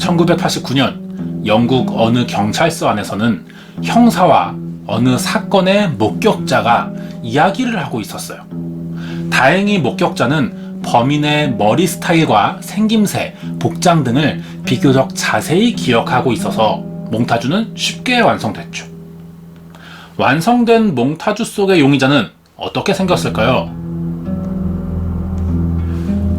1989년 영국 어느 경찰서 안에서는 형사와 어느 사건의 목격자가 이야기를 하고 있었어요. 다행히 목격자는 범인의 머리 스타일과 생김새, 복장 등을 비교적 자세히 기억하고 있어서 몽타주는 쉽게 완성됐죠. 완성된 몽타주 속의 용의자는 어떻게 생겼을까요?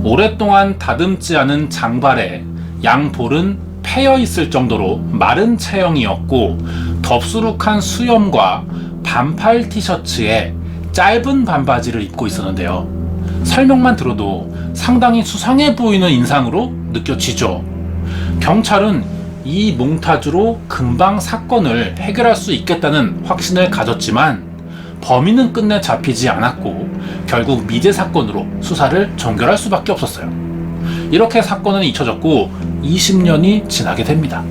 오랫동안 다듬지 않은 장발에 양볼은 패여 있을 정도로 마른 체형이었고, 덥수룩한 수염과 반팔 티셔츠에 짧은 반바지를 입고 있었는데요. 설명만 들어도 상당히 수상해 보이는 인상으로 느껴지죠. 경찰은 이 몽타주로 금방 사건을 해결할 수 있겠다는 확신을 가졌지만 범인은 끝내 잡히지 않았고 결국 미제 사건으로 수사를 종결할 수밖에 없었어요. 이렇게 사건은 잊혀졌고 20년이 지나게 됩니다.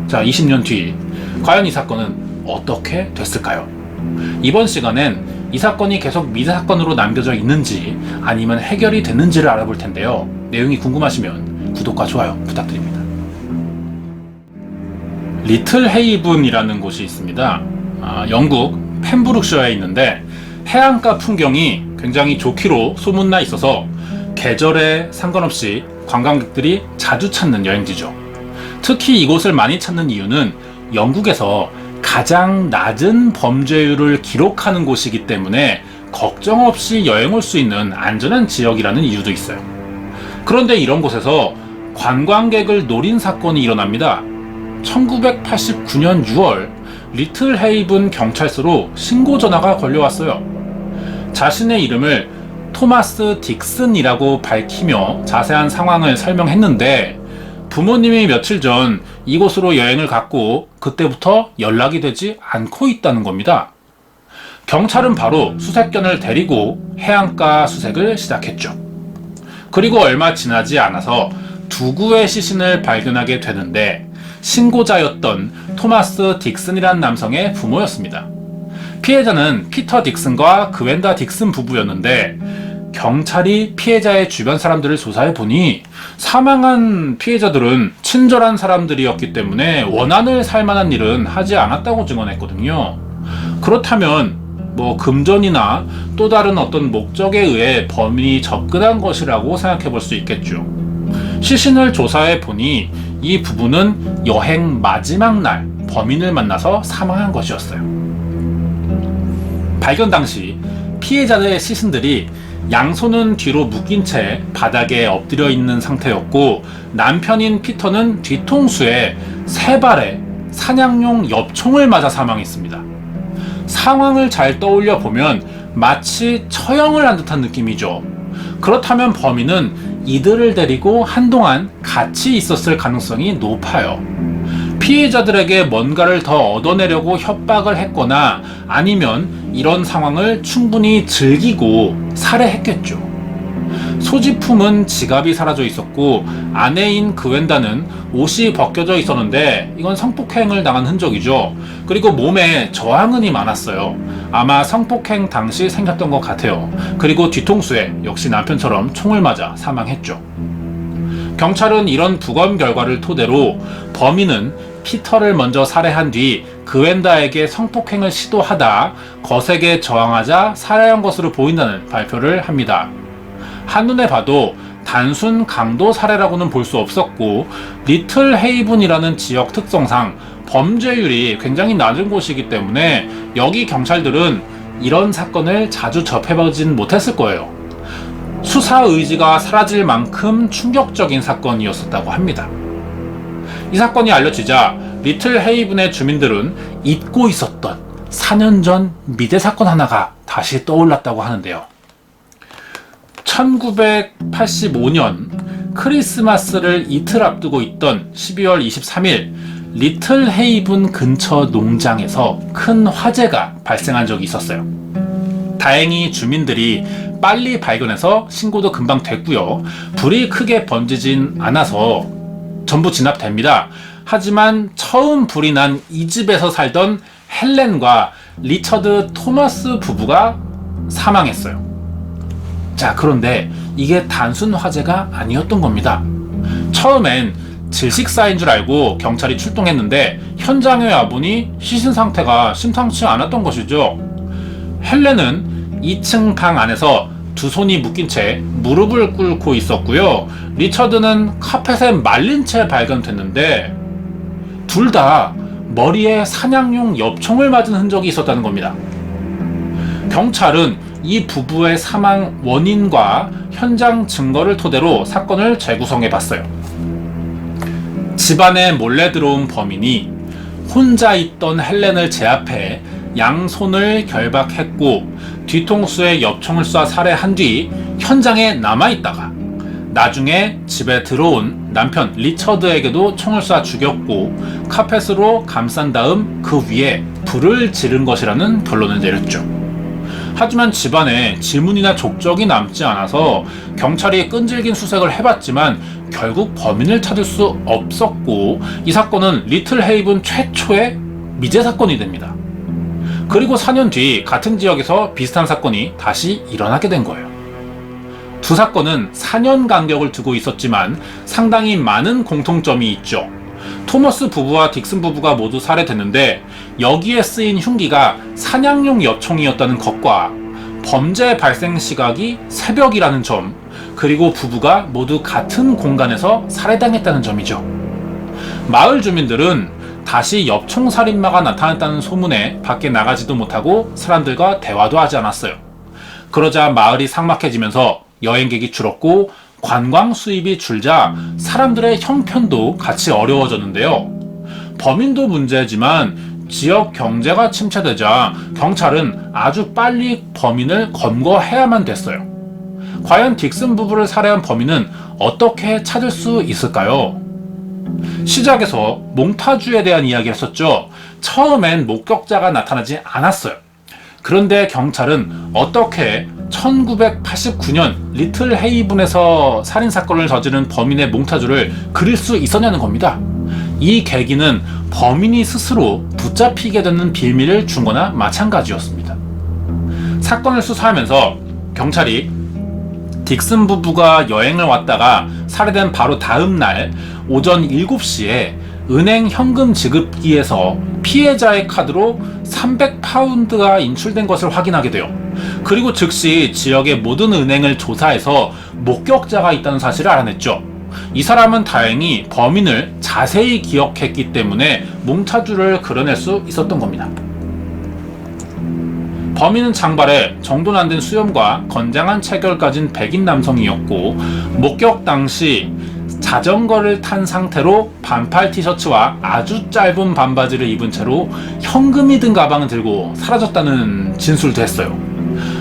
자, 20년 뒤 과연 이 사건은 어떻게 됐을까요? 이번 시간엔 이 사건이 계속 미제 사건으로 남겨져 있는지 아니면 해결이 됐는지를 알아볼 텐데요. 내용이 궁금하시면 구독과 좋아요 부탁드립니다. 리틀 헤이븐이라는 곳이 있습니다. 영국 펜브룩셔에 있는데 해안가 풍경이 굉장히 좋기로 소문나 있어서 계절에 상관없이 관광객들이 자주 찾는 여행지죠. 특히 이곳을 많이 찾는 이유는 영국에서 가장 낮은 범죄율을 기록하는 곳이기 때문에 걱정 없이 여행 올 수 있는 안전한 지역이라는 이유도 있어요. 그런데 이런 곳에서 관광객을 노린 사건이 일어납니다. 1989년 6월 리틀 헤이븐 경찰서로 신고 전화가 걸려왔어요. 자신의 이름을 토마스 딕슨이라고 밝히며 자세한 상황을 설명했는데 부모님이 며칠 전 이곳으로 여행을 갔고 그때부터 연락이 되지 않고 있다는 겁니다. 경찰은 바로 수색견을 데리고 해안가 수색을 시작했죠. 그리고 얼마 지나지 않아서 두 구의 시신을 발견하게 되는데 신고자였던 토마스 딕슨이라는 남성의 부모였습니다. 피해자는 피터 딕슨과 그웬다 딕슨 부부였는데 경찰이 피해자의 주변 사람들을 조사해 보니 사망한 피해자들은 친절한 사람들이었기 때문에 원한을 살 만한 일은 하지 않았다고 증언했거든요. 그렇다면 금전이나 또 다른 어떤 목적에 의해 범인이 접근한 것이라고 생각해 볼 수 있겠죠. 시신을 조사해 보니 이 부부는 여행 마지막 날 범인을 만나서 사망한 것이었어요. 발견 당시 피해자들의 시신들이 양손은 뒤로 묶인 채 바닥에 엎드려 있는 상태였고 남편인 피터는 뒤통수에 3발의 사냥용 엽총을 맞아 사망했습니다. 상황을 잘 떠올려 보면 마치 처형을 한 듯한 느낌이죠. 그렇다면 범인은 이들을 데리고 한동안 같이 있었을 가능성이 높아요. 피해자들에게 뭔가를 더 얻어내려고 협박을 했거나 아니면 이런 상황을 충분히 즐기고 살해했겠죠. 소지품은 지갑이 사라져 있었고 아내인 그웬다는 옷이 벗겨져 있었는데 이건 성폭행을 당한 흔적이죠. 그리고 몸에 저항은이 많았어요. 아마 성폭행 당시 생겼던 것 같아요. 그리고 뒤통수에 역시 남편처럼 총을 맞아 사망했죠. 경찰은 이런 부검 결과를 토대로 범인은 피터를 먼저 살해한 뒤 그웬다에게 성폭행을 시도하다 거세게 저항하자 살해한 것으로 보인다는 발표를 합니다. 한눈에 봐도 단순 강도 살해라고는 볼 수 없었고 리틀 헤이븐이라는 지역 특성상 범죄율이 굉장히 낮은 곳이기 때문에 여기 경찰들은 이런 사건을 자주 접해보진 못했을 거예요. 수사 의지가 사라질 만큼 충격적인 사건이었었다고 합니다. 이 사건이 알려지자 리틀 헤이븐의 주민들은 잊고 있었던 4년 전 미제 사건 하나가 다시 떠올랐다고 하는데요. 1985년 크리스마스를 이틀 앞두고 있던 12월 23일 리틀 헤이븐 근처 농장에서 큰 화재가 발생한 적이 있었어요. 다행히 주민들이 빨리 발견해서 신고도 금방 됐고요. 불이 크게 번지진 않아서 전부 진압됩니다. 하지만 처음 불이 난 이 집에서 살던 헬렌과 리처드 토마스 부부가 사망했어요. 자, 그런데 이게 단순 화재가 아니었던 겁니다. 처음엔 질식사인 줄 알고 경찰이 출동했는데 현장에 와보니 시신 상태가 심상치 않았던 것이죠. 헬렌은 2층 방 안에서 두 손이 묶인 채 무릎을 꿇고 있었고요. 리처드는 카펫에 말린 채 발견됐는데 둘 다 머리에 사냥용 엽총을 맞은 흔적이 있었다는 겁니다. 경찰은 이 부부의 사망 원인과 현장 증거를 토대로 사건을 재구성해 봤어요. 집안에 몰래 들어온 범인이 혼자 있던 헬렌을 제압해 양손을 결박했고 뒤통수에 엽총을 쏴 살해한 뒤 현장에 남아있다가 나중에 집에 들어온 남편 리처드에게도 총을 쏴 죽였고 카펫으로 감싼 다음 그 위에 불을 지른 것이라는 결론을 내렸죠. 하지만 집안에 지문이나 족적이 남지 않아서 경찰이 끈질긴 수색을 해봤지만 결국 범인을 찾을 수 없었고 이 사건은 리틀 헤이븐 최초의 미제 사건이 됩니다. 그리고 4년 뒤 같은 지역에서 비슷한 사건이 다시 일어나게 된 거예요. 두 사건은 4년 간격을 두고 있었지만 상당히 많은 공통점이 있죠. 토머스 부부와 딕슨 부부가 모두 살해됐는데 여기에 쓰인 흉기가 사냥용 엽총이었다는 것과 범죄 발생 시각이 새벽이라는 점, 그리고 부부가 모두 같은 공간에서 살해당했다는 점이죠. 마을 주민들은 다시 엽총 살인마가 나타났다는 소문에 밖에 나가지도 못하고 사람들과 대화도 하지 않았어요. 그러자 마을이 삭막해지면서 여행객이 줄었고 관광 수입이 줄자 사람들의 형편도 같이 어려워졌는데요. 범인도 문제지만 지역 경제가 침체되자 경찰은 아주 빨리 범인을 검거해야만 됐어요. 과연 딕슨 부부를 살해한 범인은 어떻게 찾을 수 있을까요? 시작에서 몽타주에 대한 이야기를 했었죠. 처음엔 목격자가 나타나지 않았어요. 그런데 경찰은 어떻게 1989년 리틀 헤이븐에서 살인사건을 저지른 범인의 몽타주를 그릴 수 있었냐는 겁니다. 이 계기는 범인이 스스로 붙잡히게 되는 빌미를 준 거나 마찬가지였습니다. 사건을 수사하면서 경찰이 딕슨 부부가 여행을 왔다가 살해된 바로 다음 날 오전 7시에 은행 현금 지급기에서 피해자의 카드로 300파운드가 인출된 것을 확인하게 돼요. 그리고 즉시 지역의 모든 은행을 조사해서 목격자가 있다는 사실을 알아냈죠. 이 사람은 다행히 범인을 자세히 기억했기 때문에 몽타주를 그려낼 수 있었던 겁니다. 범인은 장발에 정돈 안 된 수염과 건장한 체격을 가진 백인 남성이었고 목격 당시 자전거를 탄 상태로 반팔 티셔츠와 아주 짧은 반바지를 입은 채로 현금이 든 가방을 들고 사라졌다는 진술도 했어요.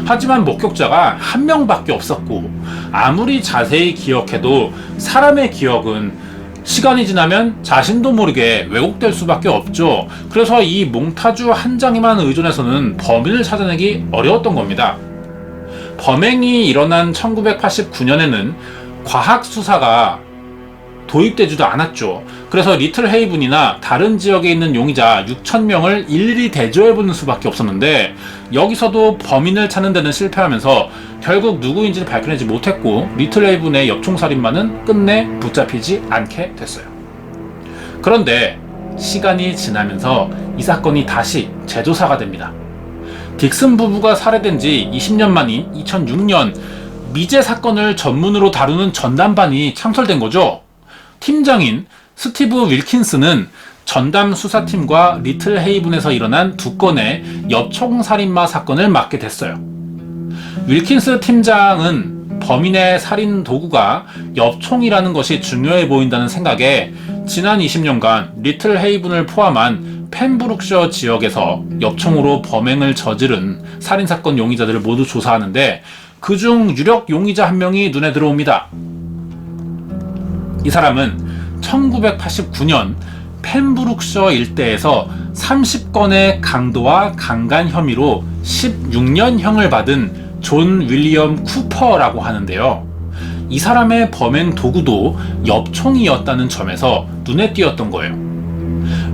하지만 목격자가 한 명밖에 없었고 아무리 자세히 기억해도 사람의 기억은 시간이 지나면 자신도 모르게 왜곡될 수밖에 없죠. 그래서 이 몽타주 한 장에만 의존해서는 범인을 찾아내기 어려웠던 겁니다. 범행이 일어난 1989년에는 과학 수사가 도입되지도 않았죠. 그래서 리틀 헤이븐이나 다른 지역에 있는 용의자 6,000명을 일일이 대조해보는 수밖에 없었는데 여기서도 범인을 찾는 데는 실패하면서 결국 누구인지를 밝혀내지 못했고 리틀 헤이븐의 엽총살인마는 끝내 붙잡히지 않게 됐어요. 그런데 시간이 지나면서 이 사건이 다시 재조사가 됩니다. 딕슨 부부가 살해된 지 20년 만인 2006년 미제 사건을 전문으로 다루는 전담반이 창설된 거죠. 팀장인 스티브 윌킨스는 전담 수사팀과 리틀 헤이븐에서 일어난 두 건의 엽총살인마 사건을 맡게 됐어요. 윌킨스 팀장은 범인의 살인 도구가 엽총이라는 것이 중요해 보인다는 생각에 지난 20년간 리틀 헤이븐을 포함한 펜브룩셔 지역에서 엽총으로 범행을 저지른 살인사건 용의자들을 모두 조사하는데 그중 유력 용의자 한 명이 눈에 들어옵니다. 이 사람은 1989년 펜브룩셔 일대에서 30건의 강도와 강간 혐의로 16년형을 받은 존 윌리엄 쿠퍼라고 하는데요. 이 사람의 범행 도구도 엽총이었다는 점에서 눈에 띄었던 거예요.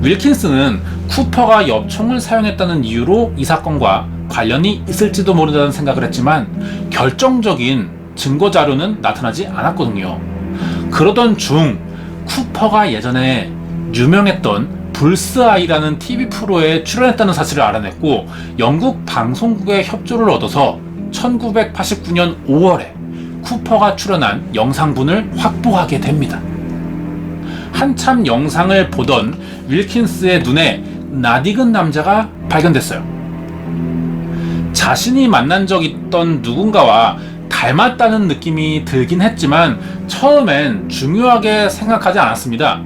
윌킨스는 쿠퍼가 엽총을 사용했다는 이유로 이 사건과 관련이 있을지도 모른다는 생각을 했지만 결정적인 증거 자료는 나타나지 않았거든요. 그러던 중 쿠퍼 쿠퍼가 예전에 유명했던 불스아이라는 TV 프로에 출연했다는 사실을 알아냈고 영국 방송국의 협조를 얻어서 1989년 5월에 쿠퍼가 출연한 영상분을 확보하게 됩니다. 한참 영상을 보던 윌킨스의 눈에 낯익은 남자가 발견됐어요. 자신이 만난 적 있던 누군가와 닮았다는 느낌이 들긴 했지만 처음엔 중요하게 생각하지 않았습니다.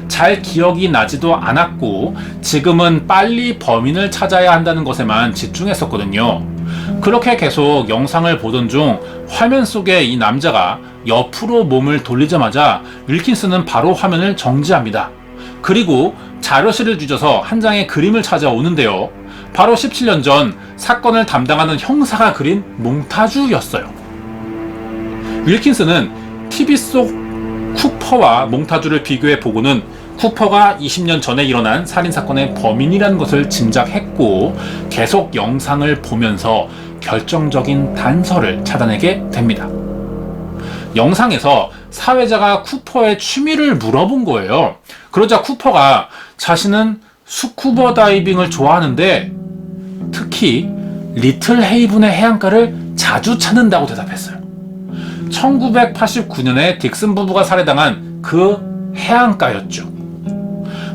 잘 기억이 나지도 않았고 지금은 빨리 범인을 찾아야 한다는 것에만 집중했었거든요. 그렇게 계속 영상을 보던 중 화면 속에 이 남자가 옆으로 몸을 돌리자마자 윌킨스는 바로 화면을 정지합니다. 그리고 자료실을 뒤져서 한 장의 그림을 찾아오는데요. 바로 17년 전 사건을 담당하는 형사가 그린 몽타주였어요. 윌킨스는 TV 속 쿠퍼와 몽타주를 비교해 보고는 쿠퍼가 20년 전에 일어난 살인사건의 범인이라는 것을 짐작했고 계속 영상을 보면서 결정적인 단서를 찾아내게 됩니다. 영상에서 사회자가 쿠퍼의 취미를 물어본 거예요. 그러자 쿠퍼가 자신은 스쿠버 다이빙을 좋아하는데 특히 리틀 헤이븐의 해안가를 자주 찾는다고 대답했어요. 1989년에 딕슨 부부가 살해당한 그 해안가였죠.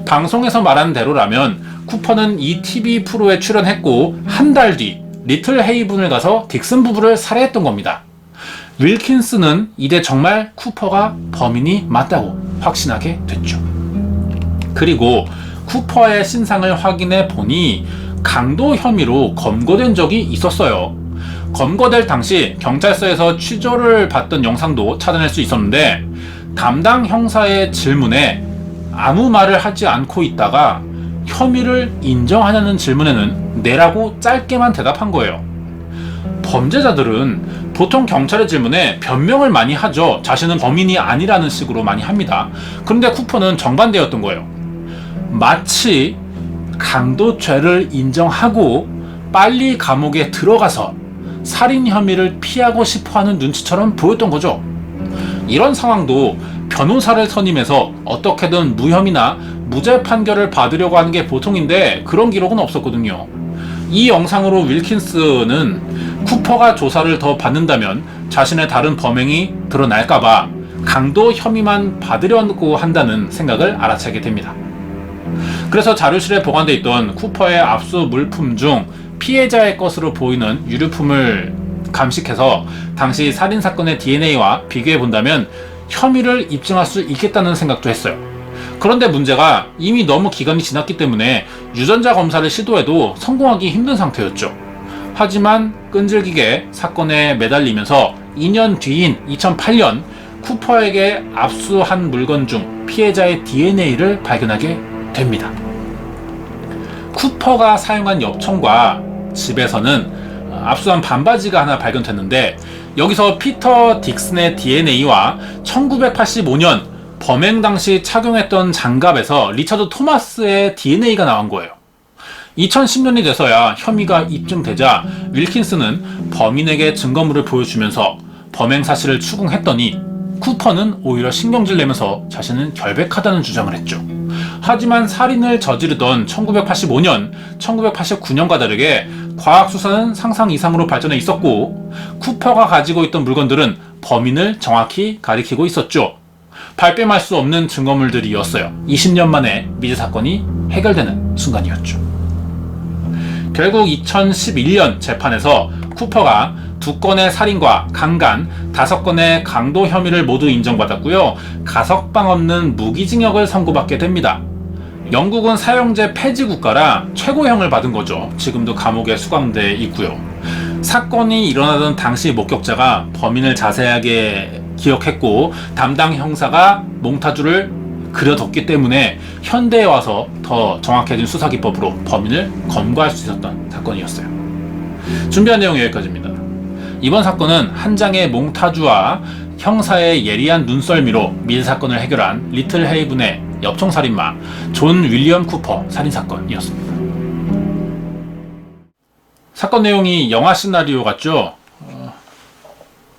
방송에서 말한 대로라면 쿠퍼는 이 TV 프로에 출연했고 한 달 뒤 리틀 헤이븐을 가서 딕슨 부부를 살해했던 겁니다. 윌킨스는 이제 정말 쿠퍼가 범인이 맞다고 확신하게 됐죠. 그리고 쿠퍼의 신상을 확인해 보니 강도 혐의로 검거된 적이 있었어요. 검거될 당시 경찰서에서 취조를 받던 영상도 찾아낼 수 있었는데 담당 형사의 질문에 아무 말을 하지 않고 있다가 혐의를 인정하냐는 질문에는 네라고 짧게만 대답한 거예요. 범죄자들은 보통 경찰의 질문에 변명을 많이 하죠. 자신은 범인이 아니라는 식으로 많이 합니다. 그런데 쿠퍼는 정반대였던 거예요. 마치 강도죄를 인정하고 빨리 감옥에 들어가서 살인 혐의를 피하고 싶어하는 눈치처럼 보였던 거죠. 이런 상황도 변호사를 선임해서 어떻게든 무혐의나 무죄 판결을 받으려고 하는 게 보통인데 그런 기록은 없었거든요. 이 영상으로 윌킨스는 쿠퍼가 조사를 더 받는다면 자신의 다른 범행이 드러날까봐 강도 혐의만 받으려고 한다는 생각을 알아채게 됩니다. 그래서 자료실에 보관돼 있던 쿠퍼의 압수 물품 중 피해자의 것으로 보이는 유류품을 감식해서 당시 살인사건의 DNA와 비교해 본다면 혐의를 입증할 수 있겠다는 생각도 했어요. 그런데 문제가 이미 너무 기간이 지났기 때문에 유전자 검사를 시도해도 성공하기 힘든 상태였죠. 하지만 끈질기게 사건에 매달리면서 2년 뒤인 2008년 쿠퍼에게 압수한 물건 중 피해자의 DNA를 발견하게 됩니다. 쿠퍼가 사용한 엽총과 집에서는 압수한 반바지가 하나 발견됐는데 여기서 피터 딕슨의 DNA와 1985년 범행 당시 착용했던 장갑에서 리처드 토마스의 DNA가 나온 거예요. 2010년이 돼서야 혐의가 입증되자 윌킨스는 범인에게 증거물을 보여주면서 범행 사실을 추궁했더니 쿠퍼는 오히려 신경질 내면서 자신은 결백하다는 주장을 했죠. 하지만 살인을 저지르던 1985년, 1989년과 다르게 과학수사는 상상 이상으로 발전해 있었고 쿠퍼가 가지고 있던 물건들은 범인을 정확히 가리키고 있었죠. 발뺌할 수 없는 증거물들이었어요. 20년 만에 미제 사건이 해결되는 순간이었죠. 결국 2011년 재판에서 쿠퍼가 2건의 살인과 강간, 5건의 강도 혐의를 모두 인정받았고요. 가석방 없는 무기징역을 선고받게 됩니다. 영국은 사형제 폐지 국가라 최고형을 받은 거죠. 지금도 감옥에 수감돼 있고요. 사건이 일어나던 당시 목격자가 범인을 자세하게 기억했고 담당 형사가 몽타주를 그려뒀기 때문에 현대에 와서 더 정확해진 수사기법으로 범인을 검거할 수 있었던 사건이었어요. 준비한 내용이 여기까지입니다. 이번 사건은 한 장의 몽타주와 형사의 예리한 눈썰미로 미제 사건을 해결한 리틀 헤이븐의 엽총살인마 존 윌리엄 쿠퍼 살인사건이었습니다. 사건 내용이 영화 시나리오 같죠?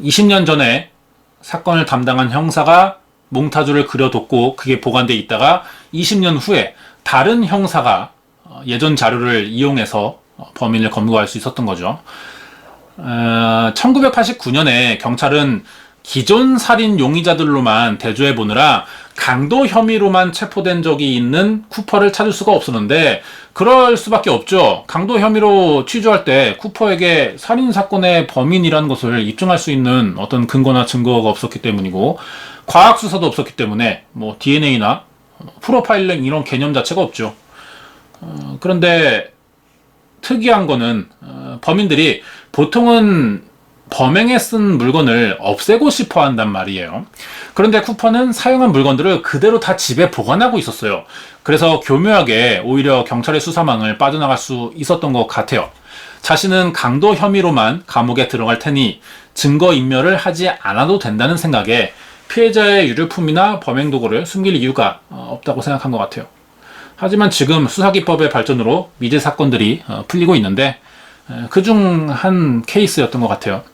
20년 전에 사건을 담당한 형사가 몽타주를 그려뒀고 그게 보관돼 있다가 20년 후에 다른 형사가 예전 자료를 이용해서 범인을 검거할 수 있었던 거죠. 1989년에 경찰은 기존 살인 용의자들로만 대조해 보느라 강도 혐의로만 체포된 적이 있는 쿠퍼를 찾을 수가 없었는데 그럴 수밖에 없죠. 강도 혐의로 취조할 때 쿠퍼에게 살인사건의 범인이라는 것을 입증할 수 있는 어떤 근거나 증거가 없었기 때문이고 과학수사도 없었기 때문에 뭐 DNA나 프로파일링 이런 개념 자체가 없죠. 그런데 특이한 거는 범인들이 보통은 범행에 쓴 물건을 없애고 싶어 한단 말이에요. 그런데 쿠퍼는 사용한 물건들을 그대로 다 집에 보관하고 있었어요. 그래서 교묘하게 오히려 경찰의 수사망을 빠져나갈 수 있었던 것 같아요. 자신은 강도 혐의로만 감옥에 들어갈 테니 증거인멸을 하지 않아도 된다는 생각에 피해자의 유류품이나 범행 도구를 숨길 이유가 없다고 생각한 것 같아요. 하지만 지금 수사기법의 발전으로 미제 사건들이 풀리고 있는데 그중 한 케이스였던 것 같아요.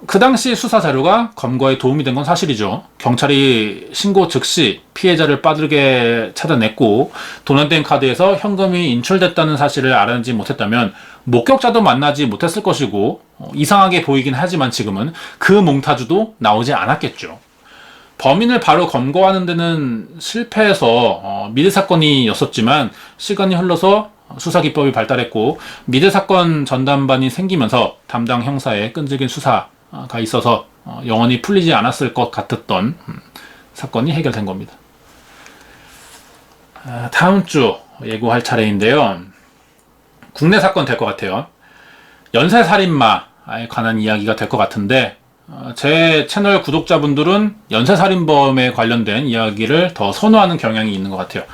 그 당시 수사 자료가 검거에 도움이 된 건 사실이죠. 경찰이 신고 즉시 피해자를 빠르게 찾아냈고 도난된 카드에서 현금이 인출됐다는 사실을 알아내지 못했다면 목격자도 만나지 못했을 것이고 이상하게 보이긴 하지만 지금은 그 몽타주도 나오지 않았겠죠. 범인을 바로 검거하는 데는 실패해서 미제 사건이었었지만 시간이 흘러서 수사기법이 발달했고 미제 사건 전담반이 생기면서 담당 형사의 끈질긴 수사가 있어서 영원히 풀리지 않았을 것 같았던 사건이 해결된 겁니다. 다음 주 예고할 차례인데요. 국내 사건 될 것 같아요. 연쇄살인마에 관한 이야기가 될 것 같은데 제 채널 구독자분들은 연쇄살인범에 관련된 이야기를 더 선호하는 경향이 있는 것 같아요.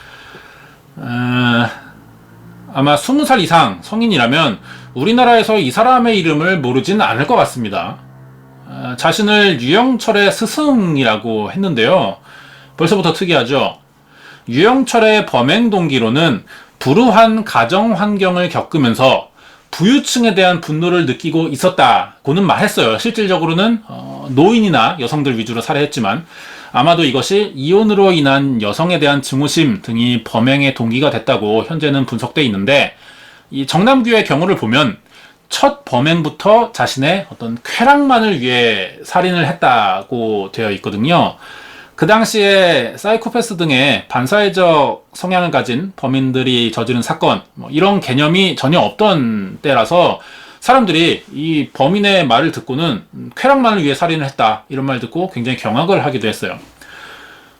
아마 20살 이상 성인이라면 우리나라에서 이 사람의 이름을 모르진 않을 것 같습니다. 자신을 유영철의 스승이라고 했는데요. 벌써부터 특이하죠. 유영철의 범행 동기로는 불우한 가정 환경을 겪으면서 부유층에 대한 분노를 느끼고 있었다고는 말했어요. 실질적으로는 노인이나 여성들 위주로 살해했지만 아마도 이것이 이혼으로 인한 여성에 대한 증오심 등이 범행의 동기가 됐다고 현재는 분석돼 있는데 이 정남규의 경우를 보면 첫 범행부터 자신의 어떤 쾌락만을 위해 살인을 했다고 되어 있거든요. 그 당시에 사이코패스 등의 반사회적 성향을 가진 범인들이 저지른 사건, 이런 개념이 전혀 없던 때라서 사람들이 이 범인의 말을 듣고는 쾌락만을 위해 살인을 했다 이런 말 듣고 굉장히 경악을 하기도 했어요.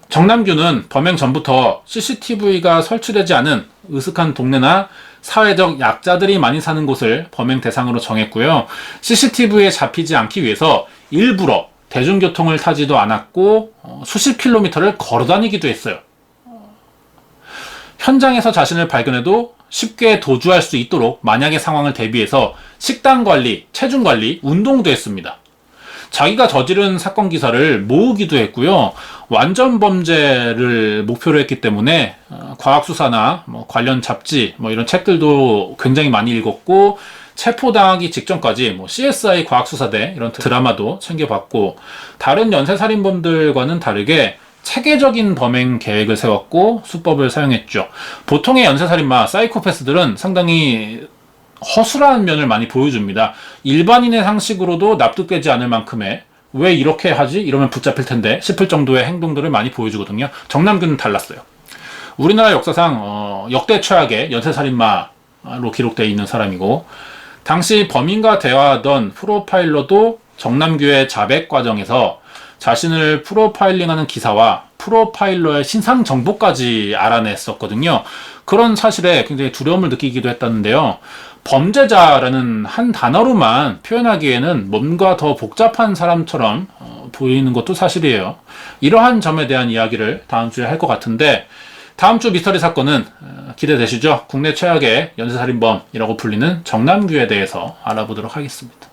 정남규는 범행 전부터 CCTV가 설치되지 않은 으슥한 동네나 사회적 약자들이 많이 사는 곳을 범행 대상으로 정했고요. CCTV에 잡히지 않기 위해서 일부러 대중교통을 타지도 않았고 수십 킬로미터를 걸어 다니기도 했어요. 현장에서 자신을 발견해도 쉽게 도주할 수 있도록 만약의 상황을 대비해서 식단 관리, 체중 관리, 운동도 했습니다. 자기가 저지른 사건 기사를 모으기도 했고요. 완전 범죄를 목표로 했기 때문에 과학수사나 관련 잡지 이런 책들도 굉장히 많이 읽었고 체포당하기 직전까지 CSI 과학수사대 이런 드라마도 챙겨봤고 다른 연쇄살인범들과는 다르게 체계적인 범행 계획을 세웠고 수법을 사용했죠. 보통의 연쇄살인마, 사이코패스들은 상당히 허술한 면을 많이 보여줍니다. 일반인의 상식으로도 납득되지 않을 만큼의 왜 이렇게 하지? 이러면 붙잡힐 텐데 싶을 정도의 행동들을 많이 보여주거든요. 정남규는 달랐어요. 우리나라 역사상 역대 최악의 연쇄살인마로 기록되어 있는 사람이고 당시 범인과 대화하던 프로파일러도 정남규의 자백 과정에서 자신을 프로파일링하는 기사와 프로파일러의 신상 정보까지 알아냈었거든요. 그런 사실에 굉장히 두려움을 느끼기도 했다는데요. 범죄자라는 한 단어로만 표현하기에는 뭔가 더 복잡한 사람처럼 보이는 것도 사실이에요. 이러한 점에 대한 이야기를 다음 주에 할 것 같은데 다음 주 미스터리 사건은 기대되시죠? 국내 최악의 연쇄살인범이라고 불리는 정남규에 대해서 알아보도록 하겠습니다.